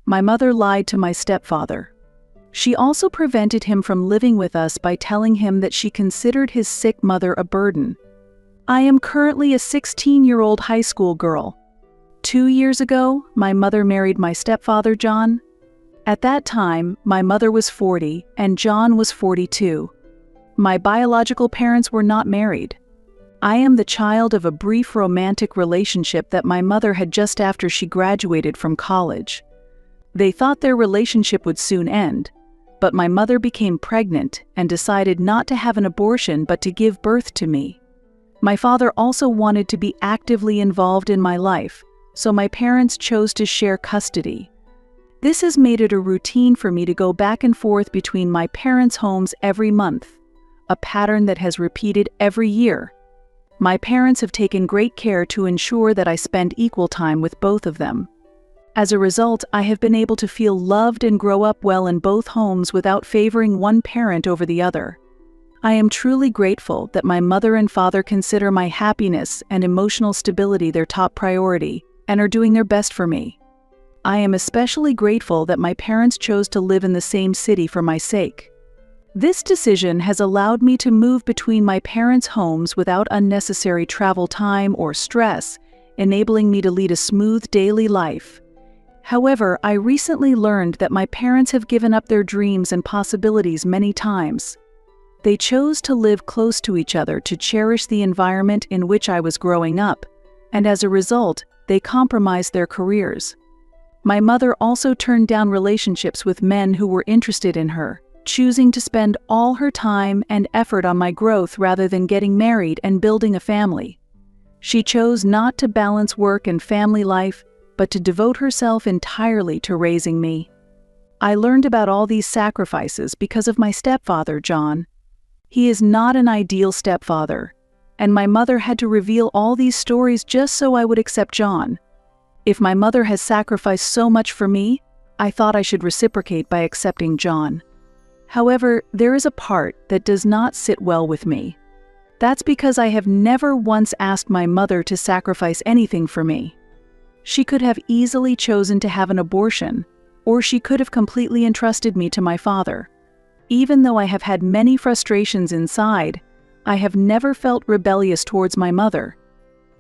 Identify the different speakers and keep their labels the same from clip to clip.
Speaker 1: My mother lied to my stepfather. She also prevented him from living with us by telling him that she considered his sick mother a burden. I am currently a 16-year-old high school girl. 2 years ago, my mother married my stepfather, John. At that time, my mother was 40 and John was 42. My biological parents were not married. I am the child of a brief romantic relationship that my mother had just after she graduated from college. They thought their relationship would soon end, but my mother became pregnant and decided not to have an abortion but to give birth to me. My father also wanted to be actively involved in my life, so my parents chose to share custody. This has made it a routine for me to go back and forth between my parents' homes every month, a pattern that has repeated every year. My parents have taken great care to ensure that I spend equal time with both of them. As a result, I have been able to feel loved and grow up well in both homes without favoring one parent over the other. I am truly grateful that my mother and father consider my happiness and emotional stability their top priority and are doing their best for me. I am especially grateful that my parents chose to live in the same city for my sake. This decision has allowed me to move between my parents' homes without unnecessary travel time or stress, enabling me to lead a smooth daily life. However, I recently learned that my parents have given up their dreams and possibilities many times. They chose to live close to each other to cherish the environment in which I was growing up, and as a result, they compromised their careers. My mother also turned down relationships with men who were interested in her, choosing to spend all her time and effort on my growth rather than getting married and building a family. She chose not to balance work and family life, but to devote herself entirely to raising me. I learned about all these sacrifices because of my stepfather, John. He is not an ideal stepfather, and my mother had to reveal all these stories just so I would accept John. If my mother has sacrificed so much for me, I thought I should reciprocate by accepting John. However, there is a part that does not sit well with me. That's because I have never once asked my mother to sacrifice anything for me. She could have easily chosen to have an abortion, or she could have completely entrusted me to my father. Even though I have had many frustrations inside, I have never felt rebellious towards my mother.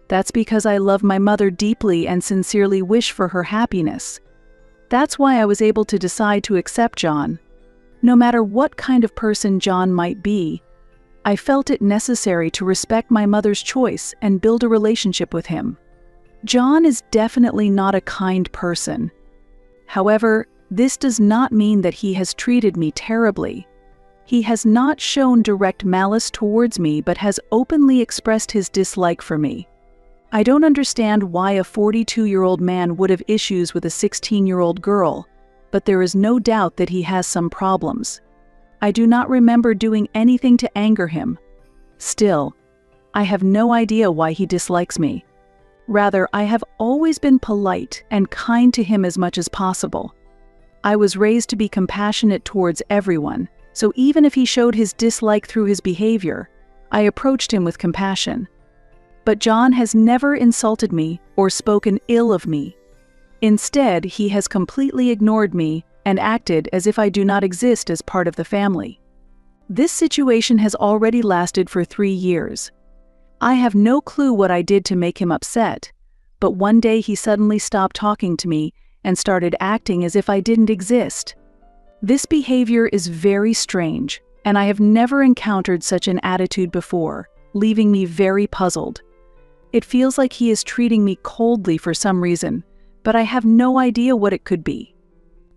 Speaker 1: That's because I love my mother deeply and sincerely wish for her happiness. That's why I was able to decide to accept John. No matter what kind of person John might be, I felt it necessary to respect my mother's choice and build a relationship with him. John is definitely not a kind person. However, this does not mean that he has treated me terribly. He has not shown direct malice towards me but has openly expressed his dislike for me. I don't understand why a 42-year-old man would have issues with a 16-year-old girl, but there is no doubt that he has some problems. I do not remember doing anything to anger him. Still, I have no idea why he dislikes me. Rather, I have always been polite and kind to him as much as possible. I was raised to be compassionate towards everyone, so even if he showed his dislike through his behavior, I approached him with compassion. But John has never insulted me or spoken ill of me. Instead, he has completely ignored me and acted as if I do not exist as part of the family. This situation has already lasted for 3 years. I have no clue what I did to make him upset, but one day he suddenly stopped talking to me and started acting as if I didn't exist. This behavior is very strange, and I have never encountered such an attitude before, leaving me very puzzled. It feels like he is treating me coldly for some reason, but I have no idea what it could be.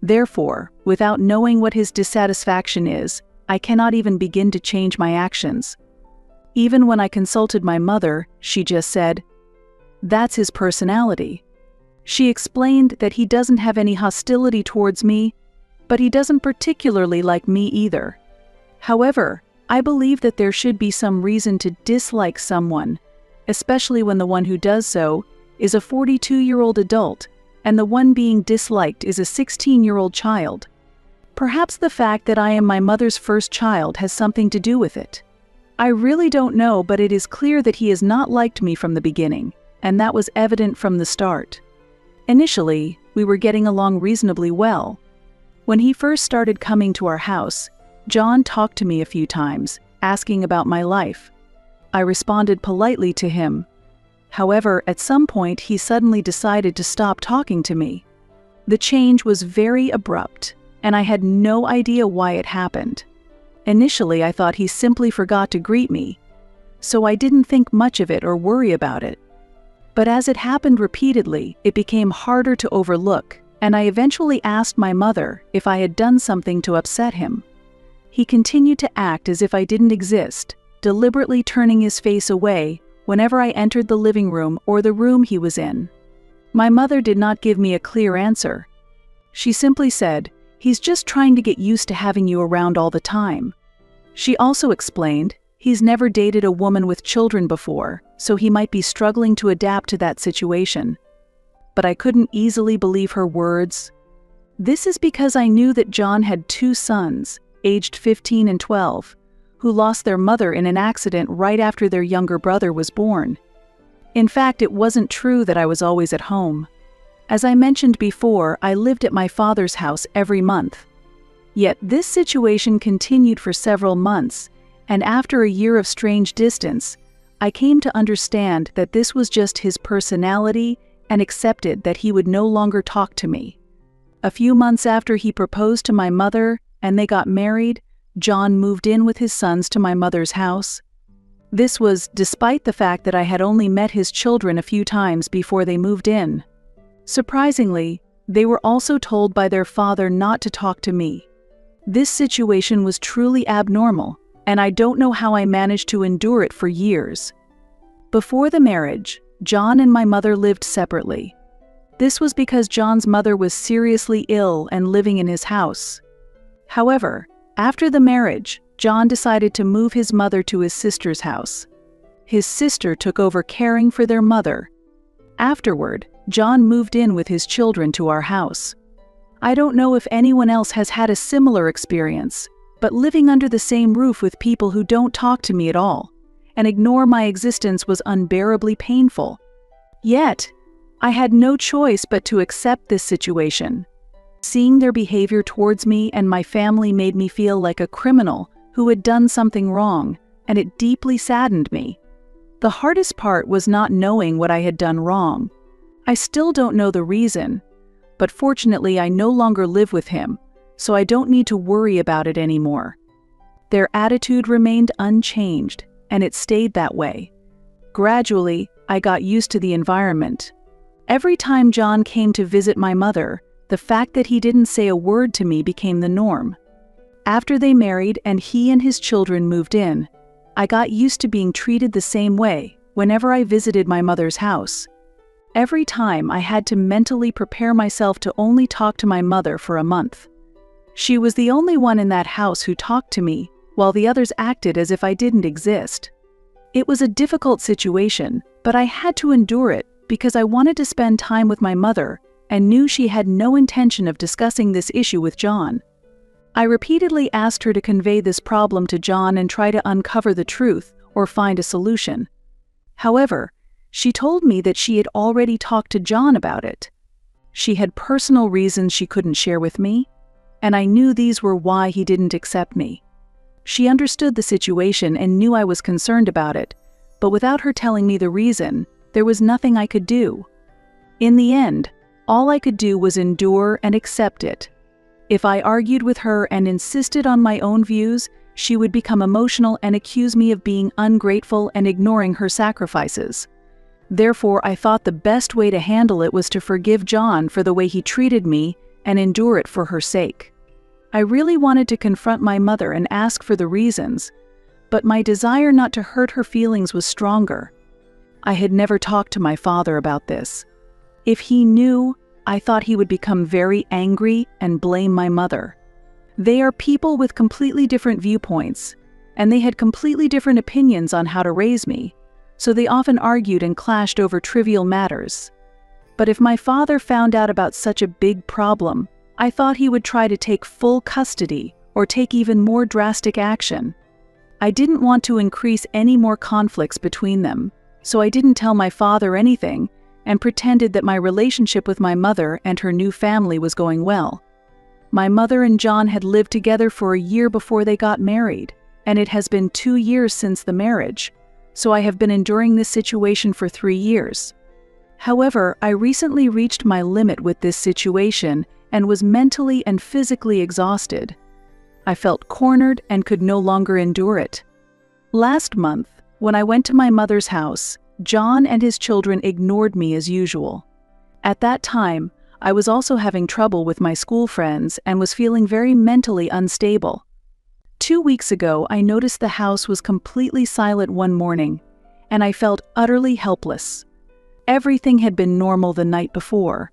Speaker 1: Therefore, without knowing what his dissatisfaction is, I cannot even begin to change my actions. Even when I consulted my mother, she just said, "That's his personality." She explained that he doesn't have any hostility towards me, but he doesn't particularly like me either. However, I believe that there should be some reason to dislike someone, especially when the one who does so is a 42-year-old adult, and the one being disliked is a 16-year-old child. Perhaps the fact that I am my mother's first child has something to do with it. I really don't know, but it is clear that he has not liked me from the beginning, and that was evident from the start. Initially, we were getting along reasonably well. When he first started coming to our house, John talked to me a few times, asking about my life. I responded politely to him. However, at some point he suddenly decided to stop talking to me. The change was very abrupt, and I had no idea why it happened. Initially, I thought he simply forgot to greet me, so I didn't think much of it or worry about it. But as it happened repeatedly, it became harder to overlook, and I eventually asked my mother if I had done something to upset him. He continued to act as if I didn't exist, deliberately turning his face away whenever I entered the living room or the room he was in. My mother did not give me a clear answer. She simply said, "He's just trying to get used to having you around all the time." She also explained, he's never dated a woman with children before, so he might be struggling to adapt to that situation. But I couldn't easily believe her words. This is because I knew that John had 2 sons, aged 15 and 12, who lost their mother in an accident right after their younger brother was born. In fact, it wasn't true that I was always at home. As I mentioned before, I lived at my father's house every month. Yet this situation continued for several months, and after a year of strange distance, I came to understand that this was just his personality and accepted that he would no longer talk to me. A few months after he proposed to my mother and they got married, John moved in with his sons to my mother's house. This was despite the fact that I had only met his children a few times before they moved in. Surprisingly, they were also told by their father not to talk to me. This situation was truly abnormal, and I don't know how I managed to endure it for years. Before the marriage, John and my mother lived separately. This was because John's mother was seriously ill and living in his house. However, after the marriage, John decided to move his mother to his sister's house. His sister took over caring for their mother. Afterward, John moved in with his children to our house. I don't know if anyone else has had a similar experience, but living under the same roof with people who don't talk to me at all and ignore my existence was unbearably painful. Yet, I had no choice but to accept this situation. Seeing their behavior towards me and my family made me feel like a criminal who had done something wrong, and it deeply saddened me. The hardest part was not knowing what I had done wrong. I still don't know the reason, but fortunately I no longer live with him, so I don't need to worry about it anymore. Their attitude remained unchanged, and it stayed that way. Gradually, I got used to the environment. Every time John came to visit my mother, the fact that he didn't say a word to me became the norm. After they married and he and his children moved in, I got used to being treated the same way whenever I visited my mother's house. Every time I had to mentally prepare myself to only talk to my mother for a month. She was the only one in that house who talked to me, while the others acted as if I didn't exist. It was a difficult situation, but I had to endure it because I wanted to spend time with my mother and knew she had no intention of discussing this issue with John. I repeatedly asked her to convey this problem to John and try to uncover the truth or find a solution. However, she told me that she had already talked to John about it. She had personal reasons she couldn't share with me, and I knew these were why he didn't accept me. She understood the situation and knew I was concerned about it, but without her telling me the reason, there was nothing I could do. In the end, all I could do was endure and accept it. If I argued with her and insisted on my own views, she would become emotional and accuse me of being ungrateful and ignoring her sacrifices. Therefore, I thought the best way to handle it was to forgive John for the way he treated me and endure it for her sake. I really wanted to confront my mother and ask for the reasons, but my desire not to hurt her feelings was stronger. I had never talked to my father about this. If he knew, I thought he would become very angry and blame my mother. They are people with completely different viewpoints, and they had completely different opinions on how to raise me, so they often argued and clashed over trivial matters. But if my father found out about such a big problem, I thought he would try to take full custody or take even more drastic action. I didn't want to increase any more conflicts between them, so I didn't tell my father anything and pretended that my relationship with my mother and her new family was going well. My mother and John had lived together for a year before they got married, and it has been 2 years since the marriage, so I have been enduring this situation for 3 years. However, I recently reached my limit with this situation and was mentally and physically exhausted. I felt cornered and could no longer endure it. Last month, when I went to my mother's house, John and his children ignored me as usual. At that time, I was also having trouble with my school friends and was feeling very mentally unstable. 2 weeks ago, I noticed the house was completely silent one morning, and I felt utterly helpless. Everything had been normal the night before.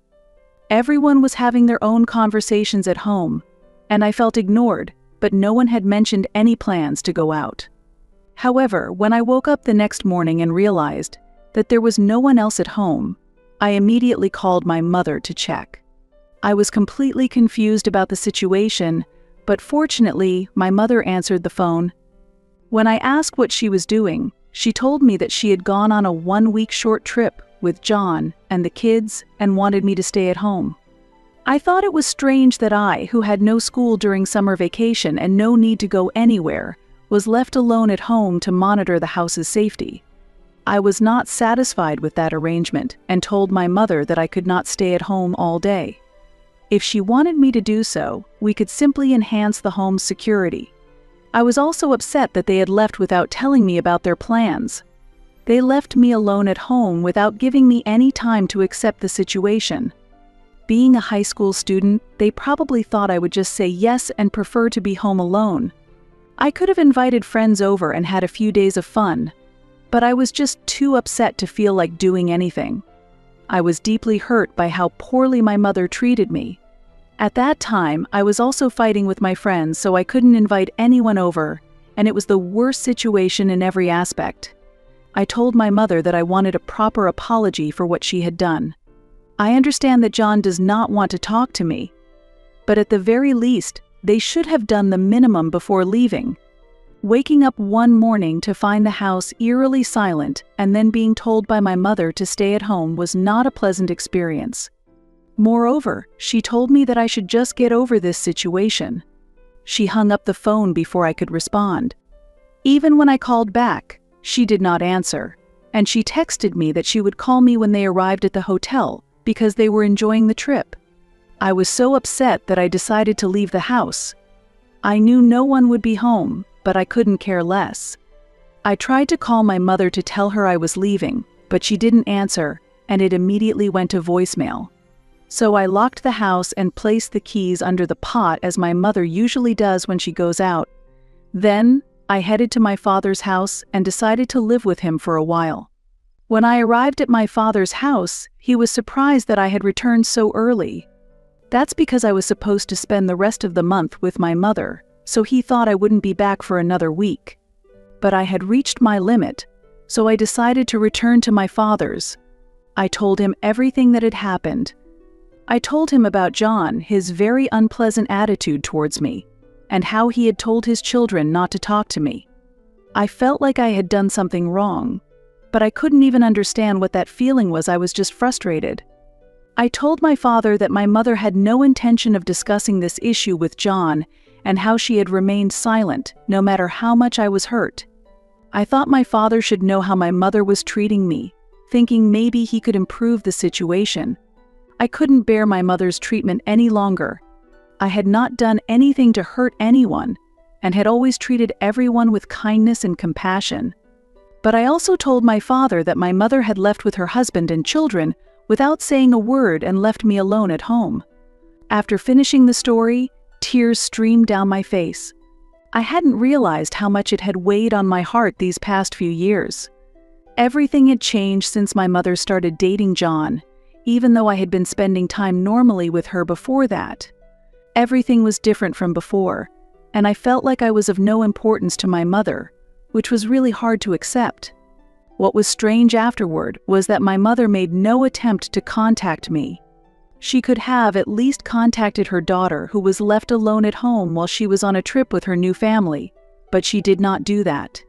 Speaker 1: Everyone was having their own conversations at home, and I felt ignored, but no one had mentioned any plans to go out. However, when I woke up the next morning and realized that there was no one else at home, I immediately called my mother to check. I was completely confused about the situation, but fortunately, my mother answered the phone. When I asked what she was doing, she told me that she had gone on a 1-week short trip with John and the kids and wanted me to stay at home. I thought it was strange that I, who had no school during summer vacation and no need to go anywhere, was left alone at home to monitor the house's safety. I was not satisfied with that arrangement and told my mother that I could not stay at home all day. If she wanted me to do so, we could simply enhance the home's security. I was also upset that they had left without telling me about their plans. They left me alone at home without giving me any time to accept the situation. Being a high school student, they probably thought I would just say yes and prefer to be home alone. I could have invited friends over and had a few days of fun, but I was just too upset to feel like doing anything. I was deeply hurt by how poorly my mother treated me. At that time, I was also fighting with my friends, so I couldn't invite anyone over, and it was the worst situation in every aspect. I told my mother that I wanted a proper apology for what she had done. I understand that John does not want to talk to me, but at the very least, they should have done the minimum before leaving. Waking up one morning to find the house eerily silent and then being told by my mother to stay at home was not a pleasant experience. Moreover, she told me that I should just get over this situation. She hung up the phone before I could respond. Even when I called back, she did not answer, and she texted me that she would call me when they arrived at the hotel because they were enjoying the trip. I was so upset that I decided to leave the house. I knew no one would be home, but I couldn't care less. I tried to call my mother to tell her I was leaving, but she didn't answer, and it immediately went to voicemail. So I locked the house and placed the keys under the pot as my mother usually does when she goes out. Then, I headed to my father's house and decided to live with him for a while. When I arrived at my father's house, he was surprised that I had returned so early. That's because I was supposed to spend the rest of the month with my mother, so he thought I wouldn't be back for another week. But I had reached my limit, so I decided to return to my father's. I told him everything that had happened. I told him about John, his very unpleasant attitude towards me, and how he had told his children not to talk to me. I felt like I had done something wrong, but I couldn't even understand what that feeling was. I was just frustrated. I told my father that my mother had no intention of discussing this issue with John and how she had remained silent, no matter how much I was hurt. I thought my father should know how my mother was treating me, thinking maybe he could improve the situation. I couldn't bear my mother's treatment any longer. I had not done anything to hurt anyone, and had always treated everyone with kindness and compassion. But I also told my father that my mother had left with her husband and children without saying a word and left me alone at home. After finishing the story, tears streamed down my face. I hadn't realized how much it had weighed on my heart these past few years. Everything had changed since my mother started dating John, even though I had been spending time normally with her before that. Everything was different from before, and I felt like I was of no importance to my mother, which was really hard to accept. What was strange afterward was that my mother made no attempt to contact me. She could have at least contacted her daughter, who was left alone at home while she was on a trip with her new family, but she did not do that.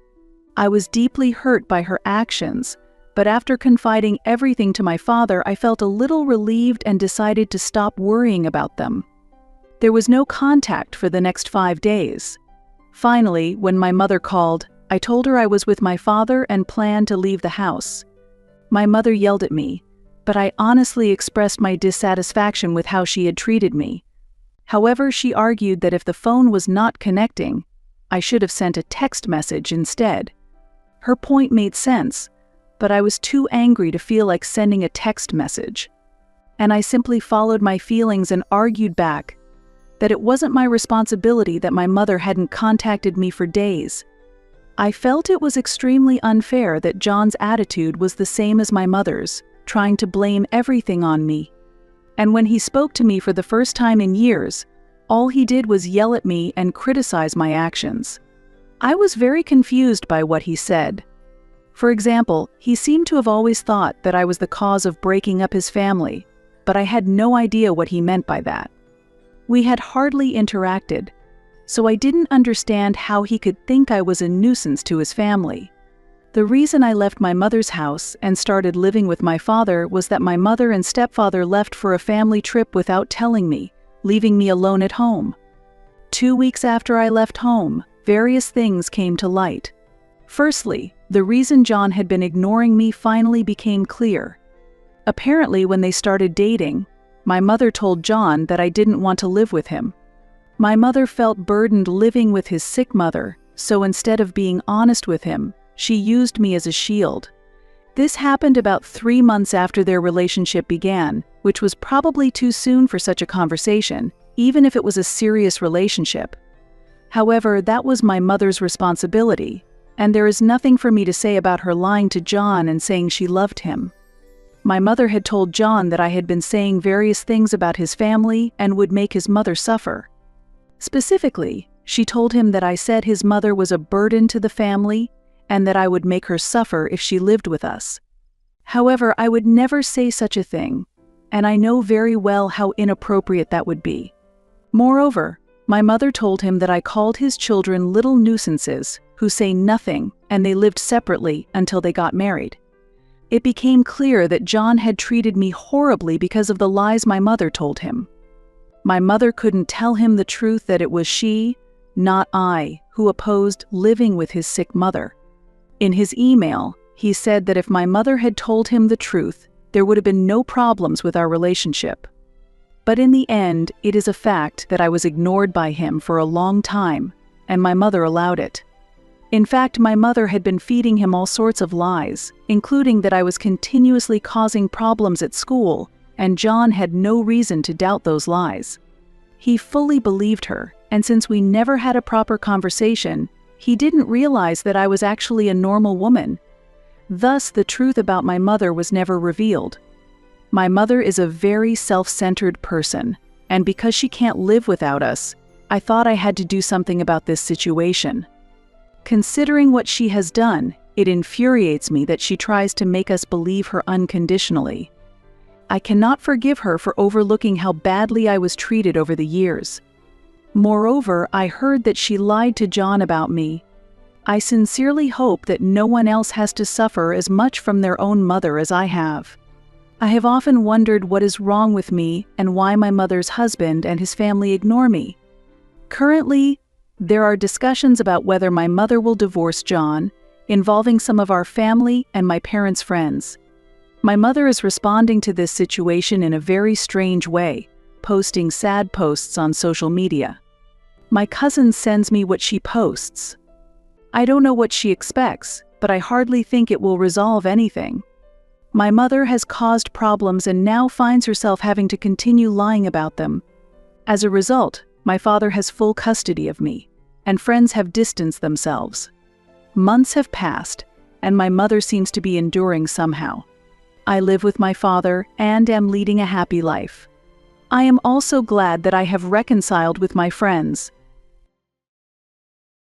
Speaker 1: I was deeply hurt by her actions, but after confiding everything to my father, I felt a little relieved and decided to stop worrying about them. There was no contact for the next 5 days. Finally, when my mother called, I told her I was with my father and planned to leave the house. My mother yelled at me, but I honestly expressed my dissatisfaction with how she had treated me. However, she argued that if the phone was not connecting, I should have sent a text message instead. Her point made sense, but I was too angry to feel like sending a text message. And I simply followed my feelings and argued back that it wasn't my responsibility that my mother hadn't contacted me for days. I felt it was extremely unfair that John's attitude was the same as my mother's, trying to blame everything on me. And when he spoke to me for the first time in years, all he did was yell at me and criticize my actions. I was very confused by what he said. For example, he seemed to have always thought that I was the cause of breaking up his family, but I had no idea what he meant by that. We had hardly interacted, so I didn't understand how he could think I was a nuisance to his family. The reason I left my mother's house and started living with my father was that my mother and stepfather left for a family trip without telling me, leaving me alone at home. 2 weeks after I left home, various things came to light. Firstly, the reason John had been ignoring me finally became clear. Apparently, when they started dating, my mother told John that I didn't want to live with him. My mother felt burdened living with his sick mother, so instead of being honest with him, she used me as a shield. This happened about 3 months after their relationship began, which was probably too soon for such a conversation, even if it was a serious relationship. However, that was my mother's responsibility, and there is nothing for me to say about her lying to John and saying she loved him. My mother had told John that I had been saying various things about his family and would make his mother suffer. Specifically, she told him that I said his mother was a burden to the family and that I would make her suffer if she lived with us. However, I would never say such a thing, and I know very well how inappropriate that would be. Moreover, my mother told him that I called his children little nuisances who say nothing, and they lived separately until they got married. It became clear that John had treated me horribly because of the lies my mother told him. My mother couldn't tell him the truth that it was she, not I, who opposed living with his sick mother. In his email, he said that if my mother had told him the truth, there would have been no problems with our relationship. But in the end, it is a fact that I was ignored by him for a long time, and my mother allowed it. In fact, my mother had been feeding him all sorts of lies, including that I was continuously causing problems at school, and John had no reason to doubt those lies. He fully believed her, and since we never had a proper conversation, he didn't realize that I was actually a normal woman. Thus, the truth about my mother was never revealed. My mother is a very self-centered person, and because she can't live without us, I thought I had to do something about this situation. Considering what she has done, it infuriates me that she tries to make us believe her unconditionally. I cannot forgive her for overlooking how badly I was treated over the years. Moreover, I heard that she lied to John about me. I sincerely hope that no one else has to suffer as much from their own mother as I have. I have often wondered what is wrong with me and why my mother's husband and his family ignore me. Currently, there are discussions about whether my mother will divorce John, involving some of our family and my parents' friends. My mother is responding to this situation in a very strange way, posting sad posts on social media. My cousin sends me what she posts. I don't know what she expects, but I hardly think it will resolve anything. My mother has caused problems and now finds herself having to continue lying about them. As a result, my father has full custody of me, and friends have distanced themselves. Months have passed, and my mother seems to be enduring somehow. I live with my father and am leading a happy life. I am also glad that I have reconciled with my friends,